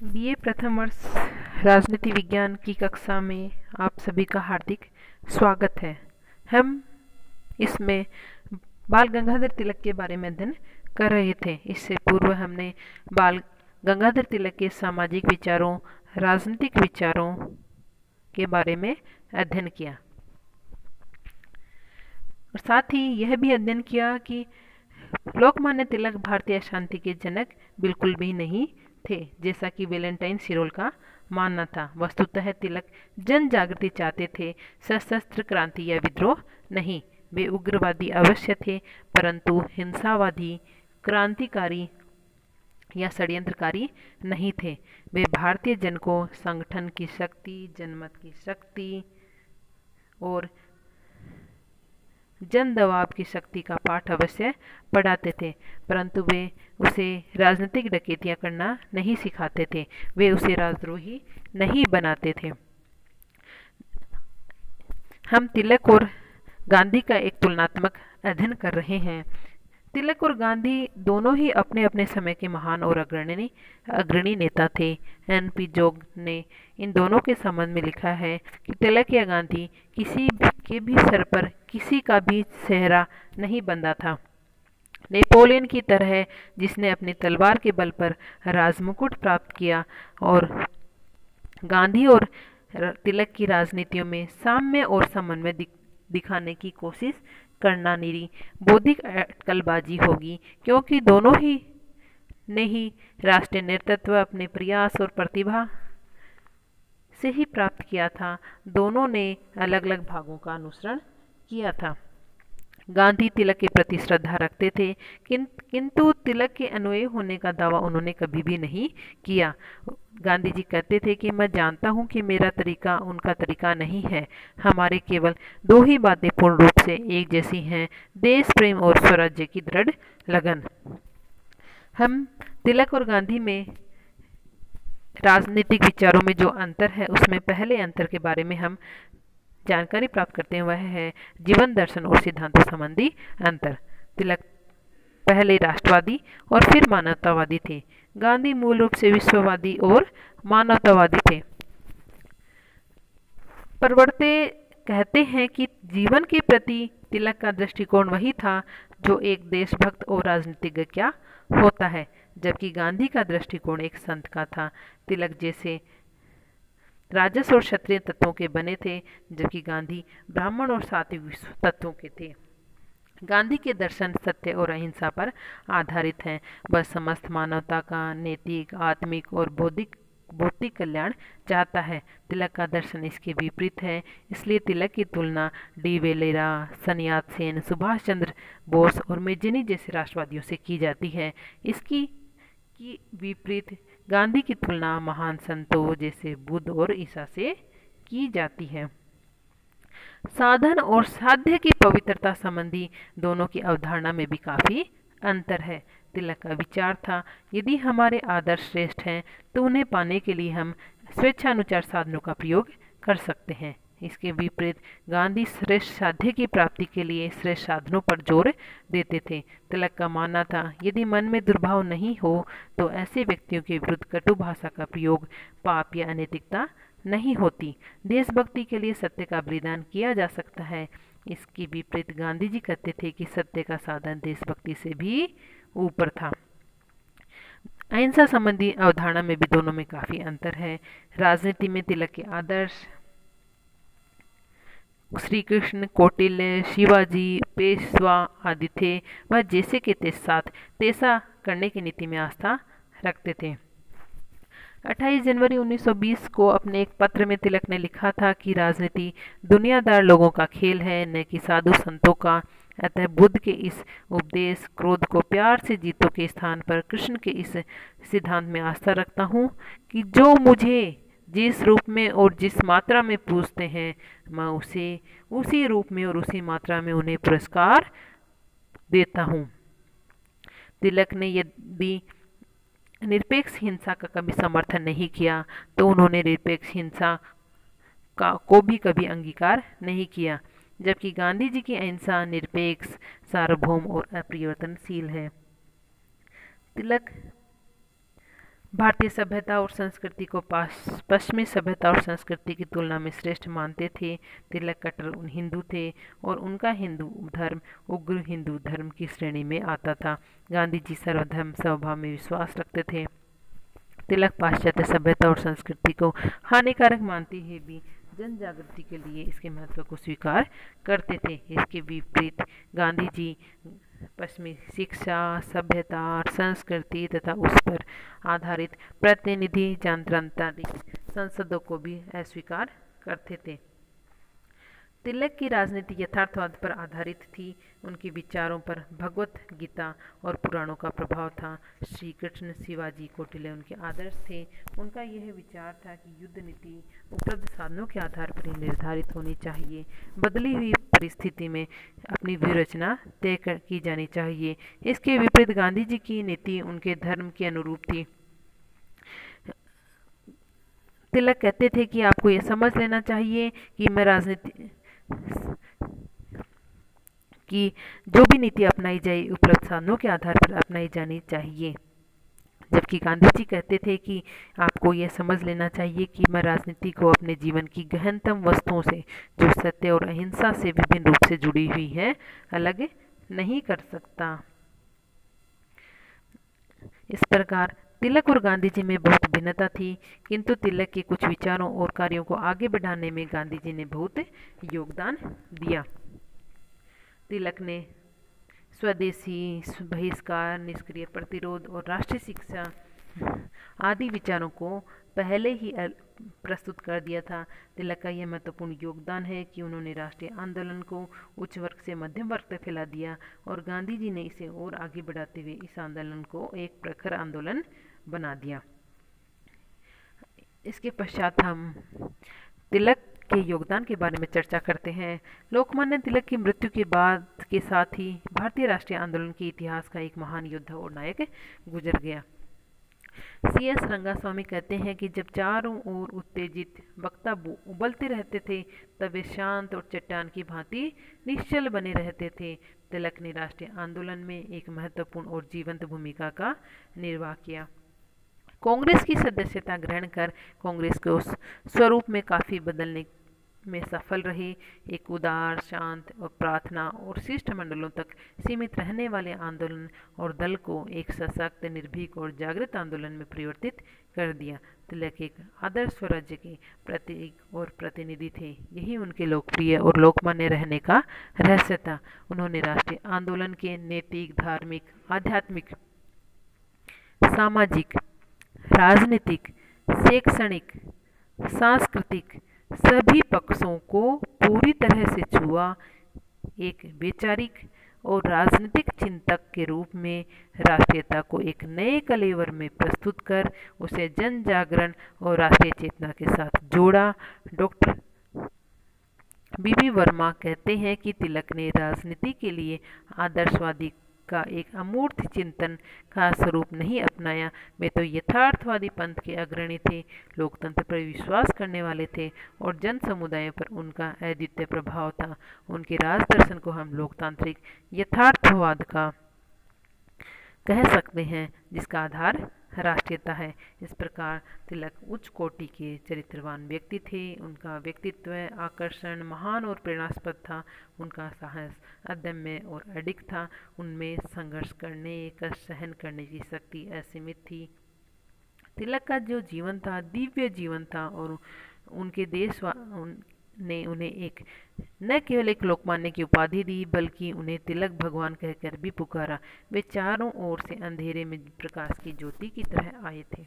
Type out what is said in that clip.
BA प्रथम वर्ष राजनीति विज्ञान की कक्षा में आप सभी का हार्दिक स्वागत है। हम इसमें बाल गंगाधर तिलक के बारे में अध्ययन कर रहे थे। इससे पूर्व हमने बाल गंगाधर तिलक के सामाजिक विचारों, राजनीतिक विचारों के बारे में अध्ययन किया और साथ ही यह भी अध्ययन किया कि लोकमान्य तिलक भारतीय शांति के जनक बिल्कुल भी नहीं थे, जैसा कि वैलेंटाइन सिरोल का मानना था। वस्तुतः तिलक जन जागृति चाहते थे, सशस्त्र क्रांति या विद्रोह नहीं। वे उग्रवादी अवश्य थे, परंतु हिंसावादी, क्रांतिकारी या षड्यंत्रकारी नहीं थे। वे भारतीय जन को संगठन की शक्ति, जनमत की शक्ति और जन दबाव की शक्ति का पाठ अवश्य पढ़ाते थे, परंतु वे उसे राजनीतिक डकैतियां करना नहीं सिखाते थे। वे उसे राजद्रोही नहीं बनाते थे। हम तिलक और गांधी का एक तुलनात्मक अध्ययन कर रहे हैं। तिलक और गांधी दोनों ही अपने अपने समय के महान और अग्रणी नेता थे। एन.पी. जोग ने इन दोनों के संबंध में लिखा है कि तिलक या गांधी किसी के भी सर पर किसी का भी सेहरा नहीं बंधा था। नेपोलियन की तरह, जिसने अपनी तलवार के बल पर राजमुकुट प्राप्त किया, और गांधी और तिलक की राजनीतियों में साम्य और समन्वय दिखाने की कोशिश करना निरी बौद्धिक अटकलबाजी होगी, क्योंकि दोनों ही ने ही राष्ट्रीय नेतृत्व अपने प्रयास और प्रतिभा से ही प्राप्त किया था। दोनों ने अलग अलग भागों का अनुसरण किया था। गांधी तिलक के प्रति श्रद्धा रखते थे, किंतु तिलक के अनुयायी होने का दावा उन्होंने कभी भी नहीं किया। गांधी जी कहते थे कि मैं जानता हूं कि मेरा तरीका उनका तरीका नहीं है। हमारे केवल दो ही बातें पूर्ण रूप से एक जैसी हैं, देश प्रेम और स्वराज्य की दृढ़ लगन। हम तिलक और गांधी में राजनीतिक विचारों में जो अंतर है, उसमें पहले अंतर के बारे में हम जानकारी प्राप्त करते हैं, वह है जीवन दर्शन और सिद्धांतों संबंधी अंतर। तिलक पहले राष्ट्रवादी और फिर मानवतावादी थे। गांधी मूल रूप से विश्ववादी और मानवतावादी थे। परवर्ते कहते हैं कि जीवन के प्रति तिलक का दृष्टिकोण वही था जो एक देशभक्त और राजनीतिज्ञ क्या होता है, जबकि गांधी का दृष्टिकोण एक संत का था। तिलक जैसे राजस और क्षत्रिय तत्वों के बने थे, जबकि गांधी ब्राह्मण और सात्विक तत्वों के थे। गांधी के दर्शन सत्य और अहिंसा पर आधारित हैं। वह समस्त मानवता का नैतिक, आत्मिक और बौद्धिक कल्याण चाहता है। तिलक का दर्शन इसके विपरीत है। इसलिए तिलक की तुलना डी वेलेरा, सन्यात सेन, सुभाष चंद्र बोस और मेजिनी जैसे राष्ट्रवादियों से की जाती है। इसकी विपरीत गांधी की तुलना महान संतों जैसे बुद्ध और ईसा से की जाती है। साधन और साध्य की पवित्रता संबंधी दोनों की अवधारणा में भी काफी अंतर है। तिलक का विचार था, यदि हमारे आदर्श श्रेष्ठ हैं तो उन्हें पाने के लिए हम स्वेच्छानुसार साधनों का प्रयोग कर सकते हैं। इसके विपरीत गांधी श्रेष्ठ साध्य की प्राप्ति के लिए श्रेष्ठ साधनों पर जोर देते थे। तिलक का मानना था, यदि मन में दुर्भाव नहीं हो तो ऐसे व्यक्तियों के विरुद्ध कटु भाषा का प्रयोग पाप या अनैतिकता नहीं होती। देशभक्ति के लिए सत्य का बलिदान किया जा सकता है। इसके विपरीत गांधी जी कहते थे कि सत्य का साधन देशभक्ति से भी ऊपर था। अहिंसा संबंधी अवधारणा में भी दोनों में काफी अंतर है। राजनीति में तिलक के आदर्श श्री कृष्ण, कौटिल्य, शिवाजी, पेशवा आदि थे। वह जैसे के तैसा करने की नीति में आस्था रखते थे। 28 जनवरी 1920 को अपने एक पत्र में तिलक ने लिखा था कि राजनीति दुनियादार लोगों का खेल है, न कि साधु संतों का। अतः बुद्ध के इस उपदेश क्रोध को प्यार से जीतो के स्थान पर कृष्ण के इस सिद्धांत में आस्था रखता हूँ कि जो मुझे जिस रूप में और जिस मात्रा में पूजते हैं, मैं उसे उसी रूप में और उसी मात्रा में उन्हें पुरस्कार देता हूँ। तिलक ने यदि निरपेक्ष हिंसा का कभी समर्थन नहीं किया तो उन्होंने निरपेक्ष हिंसा को भी कभी अंगीकार नहीं किया, जबकि गांधी जी की अहिंसा निरपेक्ष, सार्वभौम और अपरिवर्तनशील है। तिलक भारतीय सभ्यता और संस्कृति को पश्चिमी सभ्यता और संस्कृति की तुलना में श्रेष्ठ मानते थे। तिलक कट्टर हिंदू थे और उनका हिंदू धर्म उग्र हिंदू धर्म की श्रेणी में आता था। गांधी जी सर्वधर्म समभाव में विश्वास रखते थे। तिलक पाश्चात्य सभ्यता और संस्कृति को हानिकारक मानते हुए भी जन जागृति के लिए इसके महत्व को स्वीकार करते थे। इसके विपरीत गांधी जी पश्चिमी शिक्षा, सभ्यता, संस्कृति तथा उस पर आधारित प्रतिनिधि जनतांत्रिक संसदों को भी अस्वीकार करते थे। तिलक की राजनीति यथार्थवाद पर आधारित थी। उनके विचारों पर भगवत गीता और पुराणों का प्रभाव था। श्री कृष्ण, शिवाजी, कौटिल्य उनके आदर्श थे। उनका यह विचार था कि युद्ध नीति उपलब्ध साधनों के आधार पर ही निर्धारित होनी चाहिए। बदली हुई परिस्थिति में अपनी व्यूहरचना तय की जानी चाहिए। इसके विपरीत गांधी जी की नीति उनके धर्म के अनुरूप थी। तिलक कहते थे कि आपको ये समझ लेना चाहिए कि मैं राजनीति कि जो भी नीति अपनाई जाए उपलब्ध साधनों के आधार पर अपनाई जानी चाहिए। जबकि गांधी जी कहते थे कि आपको यह समझ लेना चाहिए कि मैं राजनीति को अपने जीवन की गहनतम वस्तुओं से, जो सत्य और अहिंसा से विभिन्न रूप से जुड़ी हुई है, अलग नहीं कर सकता। इस प्रकार तिलक और गांधी जी में बहुत भिन्नता थी, किंतु तिलक के कुछ विचारों और कार्यों को आगे बढ़ाने में गांधी जी ने बहुत योगदान दिया। तिलक ने स्वदेशी, बहिष्कार, निष्क्रिय प्रतिरोध और राष्ट्रीय शिक्षा आदि विचारों को पहले ही प्रस्तुत कर दिया था। तिलक का यह महत्वपूर्ण योगदान है कि उन्होंने राष्ट्रीय आंदोलन को उच्च वर्ग से मध्यम वर्ग तक फैला दिया और गांधी जी ने इसे और आगे बढ़ाते हुए इस आंदोलन को एक प्रखर आंदोलन बना दिया। इसके पश्चात हम तिलक के योगदान के बारे में चर्चा करते हैं। लोकमान्य तिलक की मृत्यु के बाद के साथ ही भारतीय राष्ट्रीय आंदोलन के इतिहास का एक महान योद्धा और नायक गुजर गया। C.S. रंगास्वामी कहते हैं कि जब चारों ओर उत्तेजित वक्ता उबलते रहते थे, तब वे शांत और चट्टान की भांति निश्चल बने रहते थे। तिलक ने राष्ट्रीय आंदोलन में एक महत्वपूर्ण और जीवंत भूमिका का निर्वाह किया। कांग्रेस की सदस्यता ग्रहण कर कांग्रेस के उस स्वरूप में काफ़ी बदलने में सफल रहे। एक उदार, शांत और प्रार्थना और शिष्टमंडलों तक सीमित रहने वाले आंदोलन और दल को एक सशक्त, निर्भीक और जागृत आंदोलन में परिवर्तित कर दिया। तिलक एक आदर्श स्वराज्य के प्रतीक और प्रतिनिधि थे। यही उनके लोकप्रिय और लोकमान्य रहने का रहस्य था। उन्होंने राष्ट्रीय आंदोलन के नैतिक, धार्मिक, आध्यात्मिक, सामाजिक, राजनीतिक, शैक्षणिक, सांस्कृतिक सभी पक्षों को पूरी तरह से छुआ। एक वैचारिक और राजनीतिक चिंतक के रूप में राष्ट्रीयता को एक नए कलेवर में प्रस्तुत कर उसे जन जागरण और राष्ट्रीय चेतना के साथ जोड़ा। Doctor B.B. वर्मा कहते हैं कि तिलक ने राजनीति के लिए आदर्शवादी का एक अमूर्त चिंतन का स्वरूप नहीं अपनाया। वे तो यथार्थवादी पंथ के अग्रणी थे, लोकतंत्र पर विश्वास करने वाले थे और जन समुदाय पर उनका अद्वितीय प्रभाव था। उनके राज दर्शन को हम लोकतांत्रिक यथार्थवाद का कह सकते हैं, जिसका आधार राष्ट्रीयता है। इस प्रकार तिलक उच्च कोटि के चरित्रवान व्यक्ति थे। उनका व्यक्तित्व आकर्षण, महान और प्रेरणास्पद था। उनका साहस अदम्य और अडिग था। उनमें संघर्ष करने, कष्ट सहन करने की शक्ति असीमित थी। तिलक का जो जीवन था दिव्य जीवन था और उनके देश ने उन्हें एक न केवल एक लोकमान्य की उपाधि दी, बल्कि उन्हें तिलक भगवान कहकर भी पुकारा। वे चारों ओर से अंधेरे में प्रकाश की ज्योति की तरह आए थे।